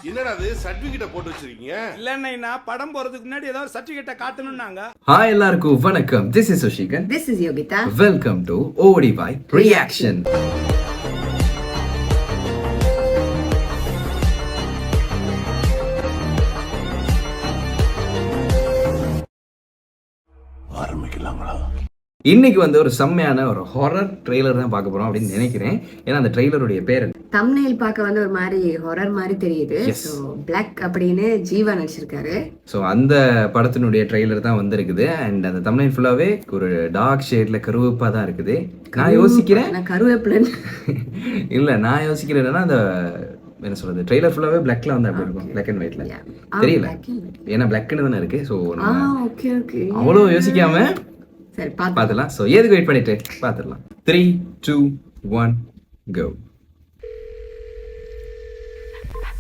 என்னடா அது சர்டிபிகேட்ட போட்டு வச்சிருக்கீங்க? இல்லன்னா படம் போறதுக்கு முன்னாடி ஏதாவது சர்டிபிகேட்ட காட்டணும்னாங்க. ஹாய் எல்லாருக்கும் வணக்கம். This is Sushikan. This is Yogita. Welcome to ODY reaction. ஆரம்பிக்கலாங்களா? இன்னைக்கு வந்து ஒரு செம்மையான ஒரு ஹாரர் ட்ரெய்லர் தான் பார்க்க போறோம் அப்படின்னு நினைக்கிறேன். ஏன்னா அந்த ட்ரெய்லருடைய பேர் thumbnail பார்க்க வந்து ஒரு மாதிரி ஹாரர் மாதிரி தெரியுது. Yes. ஸோ பிளாக் அப்படின்னு ஜீவா நடிச்சிருக்காரு. ஸோ அந்த படத்தினுடைய ட்ரெய்லர் தான் வந்திருக்குது. அண்ட் அந்த thumbnail ஃபுல்லாவே ஒரு டார்க் ஷேட்ல கருவப்பா தான் இருக்குது. நான் யோசிக்கிறேன் நான் கருவேப்பிலன் இல்ல நான் யோசிக்கிறேன் என்னன்னா அந்த என்ன சொல்றது ட்ரெய்லர் ஃபுல்லாவே பிளாக்ல வந்து அப்படி இருக்கும், பிளாக் அண்ட் ஒயிட்ல தெரியல, ஏன்னா பிளாக்னு தானே இருக்கு. ஸோ ஓகே ஓகே அவ்வளோ யோசிக்காம சரி பார்த்துலாம். ஸோ எதுக்கு வெயிட் பண்ணிட்டு பார்த்துடலாம். 3, 2, 1 go.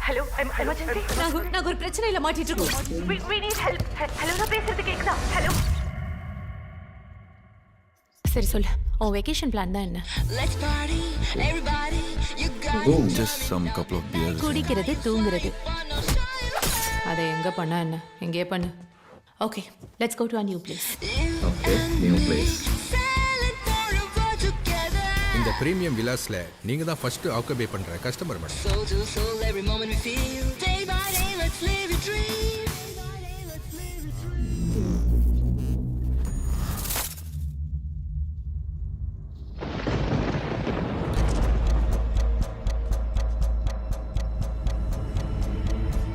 Hello emergency. நாங்க ஒரு பிரச்சனையில மாட்டிட்டு இருக்கோம். we need help. ஹலோ நான் பேசுறது கேக்குதா? ஹலோ சரி சொல்லு, உன் வெக்கேஷன் பிளான் தான் என்ன? Just some couple of beers. குடிக்கிறது, தூங்குறது. அதை எங்க பண்ணா என்ன? எங்கே பண்ணு. Okay, let's go to a new place. Okay, new place. இந்த பிரீமியம் விலாஸ்ல நீங்க தான் ஃபர்ஸ்ட் ஆக்குபை பண்ற கஸ்டமர் மேடம்.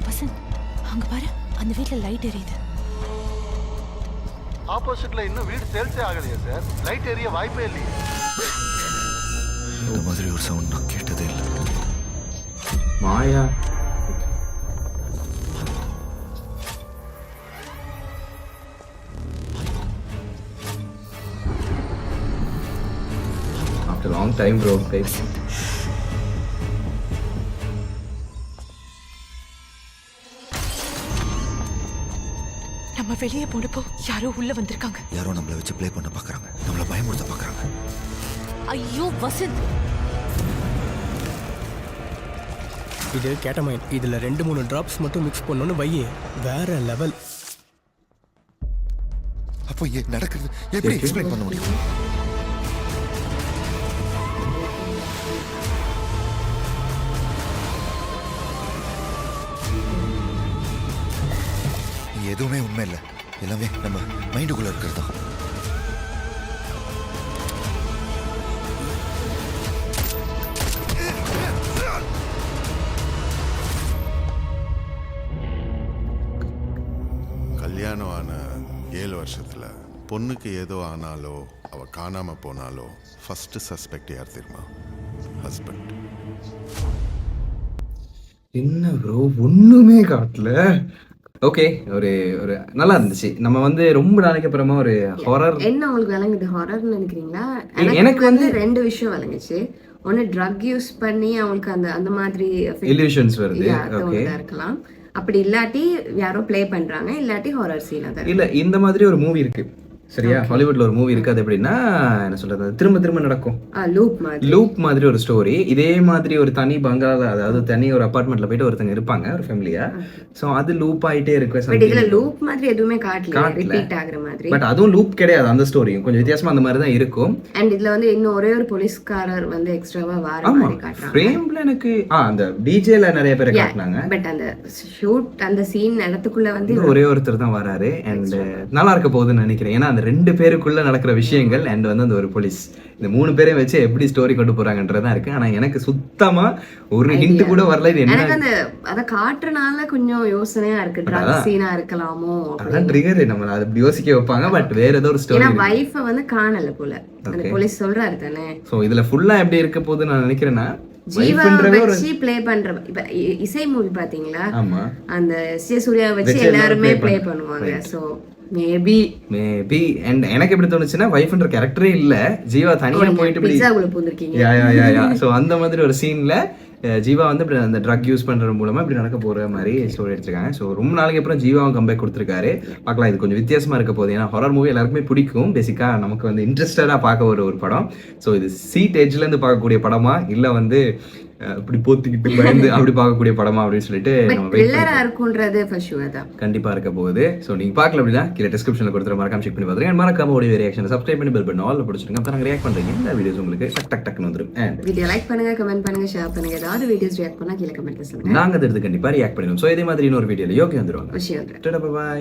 வசந்த், அங்க பாரு, அந்த வீட்ல லைட் எரியுது. ஆப்போசிட்ல இன்னும் வீடு சேல்ஸே ஆகலையா சார்? லைட் ஏரியா வாய்ப்பே இல்லையே. இந்த மாதிரி ஒரு சவுண்ட் நான் கேட்டதே இல்லை. மாயா after long time bro guys. நம்ம வெளியே போனப்போ யாரோ உள்ள வந்திருக்காங்க. யாரோ நம்மள வச்சு ப்ளே பண்ண பார்க்கறாங்க, நம்மள பயமுறுத்த பார்க்கறாங்க. ஐயோ வசந்த், இது கேட்டமைன். இதுல 2-3 டிராப்ஸ் மட்டும் மிக்ஸ் பண்ணனும் வையே, வேற லெவல். அப்போ ஏன் நடக்குது? எப்படி எக்ஸ்பிளைன் பண்ண முடியும்? எதுவுமே உண்மை இல்லை, எல்லாமே நம்ம மைண்டுக்குள்ள இருக்கிறது தான். கல்யாணம் ஆன 7 வருஷத்துல பொண்ணுக்கு ஏதோ ஆனாலோ அவ காணாம போனாலோ ஃபர்ஸ்ட் சஸ்பெக்ட் யார் தெரியுமா? ஹஸ்பண்ட். என்ன ப்ரோ ஒண்ணுமே காட்டல. ஓகே, ஒரு ஒரு நல்லா இருந்துச்சு. நம்ம வந்து ரொம்ப நாளைக்கு அப்புறமா ஒரு ஹாரர். என்ன உங்களுக்கு விளங்குது ஹாரர்னு நினைக்கிறீங்களா? எனக்கு வந்து 2 விஷயம் விளங்குச்சு. ஒன்னு ட்ரக் யூஸ் பண்ணி அவங்களுக்கு அந்த அந்த மாதிரி illusions வருது. ஓகே, இருக்கலாம். அப்படி இல்லாட்டி யாரோ ப்ளே பண்றாங்க, இல்லாட்டி ஹாரர் சீன். அது இல்ல இந்த மாதிரி ஒரு மூவி இருக்கு சரியா, ஹாலிவுட்ல ஒரு மூவி இருக்கு. அது எப்படின்னா என்ன சொல்றது, திரும்ப திரும்ப நடக்கும், லூப் மாதிரி ஒரு ஸ்டோரி. இதே மாதிரி ஒரு தனி பங்களா, அதாவது தனி ஒரு அபார்ட்மெண்ட்ல போயிட்டு ஒருத்தங்க இருப்பாங்க, ஒரு ஃபேமிலியா. சோ அது லூப் ஆயிட்டே இருக்கு. பட் இதுல லூப் மாதிரி எதுவுமே காட்டல, ரிப்பீட் ஆகுற மாதிரி. பட் அதுவும் லூப் கிடையாது, அந்த ஸ்டோரியும் கொஞ்சம் வித்தியாசமா அந்த மாதிரி தான் இருக்கும். அண்ட் இதுல வந்து இன்னும் ஒரே ஒரு போலீஸ்காரர் வந்து எக்ஸ்ட்ராவா வார மாதிரி காட்டுறாங்க. ஃப்ரேம்ல எனக்கு அந்த டிஜேல நிறைய பேரை காட்டுனாங்க. பட் அந்த ஷூட் அந்த சீன் இடத்துக்குள்ள வந்து ஒரே ஒருத்தர் தான் வராரு. அண்ட் நல்லா இருக்க போகுதுன்னு நினைக்கிறேன். ஏன்னா அந்த 2 பேருக்குள்ள நடக்கிற விஷயங்கள் அண்ட் வந்து அந்த ஒரு போலீஸ், இந்த 3 பேரையும் வச்சு எப்படி ஸ்டோரி கொண்டு போறாங்கன்றதா இருக்கு. ஆனா எனக்கு சுத்தமா ஒரு ஹிண்ட் கூட வரல. இது என்ன அந்த அத காட்டுறனால கொஞ்சம் யோசனையா இருக்கு, ட்ரக் சீனா இருக்கலாமோ. அதான் ட்ரிகர், நம்ம அது அப்படி யோசிக்க வைப்பாங்க. பட் வேற ஏதோ ஒரு ஸ்டோரி. ஏன்னா வைஃப வந்து காணல போல அந்த போலீஸ் சொல்றாரு தானே. சோ இதுல ஃபுல்லா எப்படி இருக்க போகுது நான் நினைக்கிறேன்னா, ஜீவா வச்சு ப்ளே பண்ற இப்ப இசை மூவி பாத்தீங்களா, ஆமா அந்த சூர்யா வச்சு எல்லாருமே ப்ளே பண்ணுவாங்க. சோ மேபி அண்ட் எனக்கு எப்படி தோணுச்சுன்னா, வைஃப்ன்ற கேரக்டரே இல்ல, ஜீவா தனியா போயிட்டு பிஸாக்குள்ள பூந்திருக்கீங்க. சோ அந்த மாதிரி ஒரு சீன்ல ஜீவா வந்து இப்படி அந்த ட்ரக் யூஸ் பண்றது மூலமா இப்படி நடக்க போற மாதிரி ஸ்டோரி எடுத்திருக்காங்க. ஸோ ரொம்ப நாளைக்கு அப்புறம் ஜீவாவும் கம்பேக் கொடுத்துருக்காரு. பார்க்கலாம், இது கொஞ்சம் வித்தியாசமா இருக்க போகுது. ஏன்னா ஹாரர் மூவி எல்லாருக்குமே பிடிக்கும், பேசிக்கா நமக்கு வந்து இன்ட்ரெஸ்டடா பார்க்க ஒரு படம். ஸோ இது சீட் எட்ஜ்ல இருந்து பார்க்கக்கூடிய படமா, இல்ல வந்து அப்படி போத்திக்கிட்டு பயந்து அப்படி பார்க்கக்கூடிய படமா அப்படின்னு சொல்லிட்டு நம்ம wait த்ரில்லரா இருக்கும்ன்றது for sure தான். கண்டிப்பா இருக்க போகுது. ஸோ நீங்க பார்க்கல அப்படின்னா கீழே டிஸ்கிரிப்ஷன்ல கொடுத்துற மறக்காம செக் பண்ணி பாருங்க. மறக்காம ஒரு ரியாக்ஷன் சப்ஸ்கிரைப் பண்ணி பெல் பட்டன் ஆல்ல பிடிச்சிருங்க. அப்ப நாங்க ரியாக்ட் பண்றீங்க எல்லா வீடியோஸ் உங்களுக்கு டக் டக்னு வந்துரும். And வீடியோ லைக் பண்ணுங்க, கமெண்ட் பண்ணுங்க, ஷேர் பண்ணுங்க. ஏதாவது வீடியோஸ் ரியாக்ட் பண்ணா கீழே கமெண்ட்ல சொல்லுங்க. நாங்க அதை எடுத்து கண்டிப்பா ரியாக்ட் பண்ணிடுவோம். ஸோ இதே மாதிரி இன்னொரு வீடியோல யோகி வந்துருவாங்க. விஷயம் டாடா பை.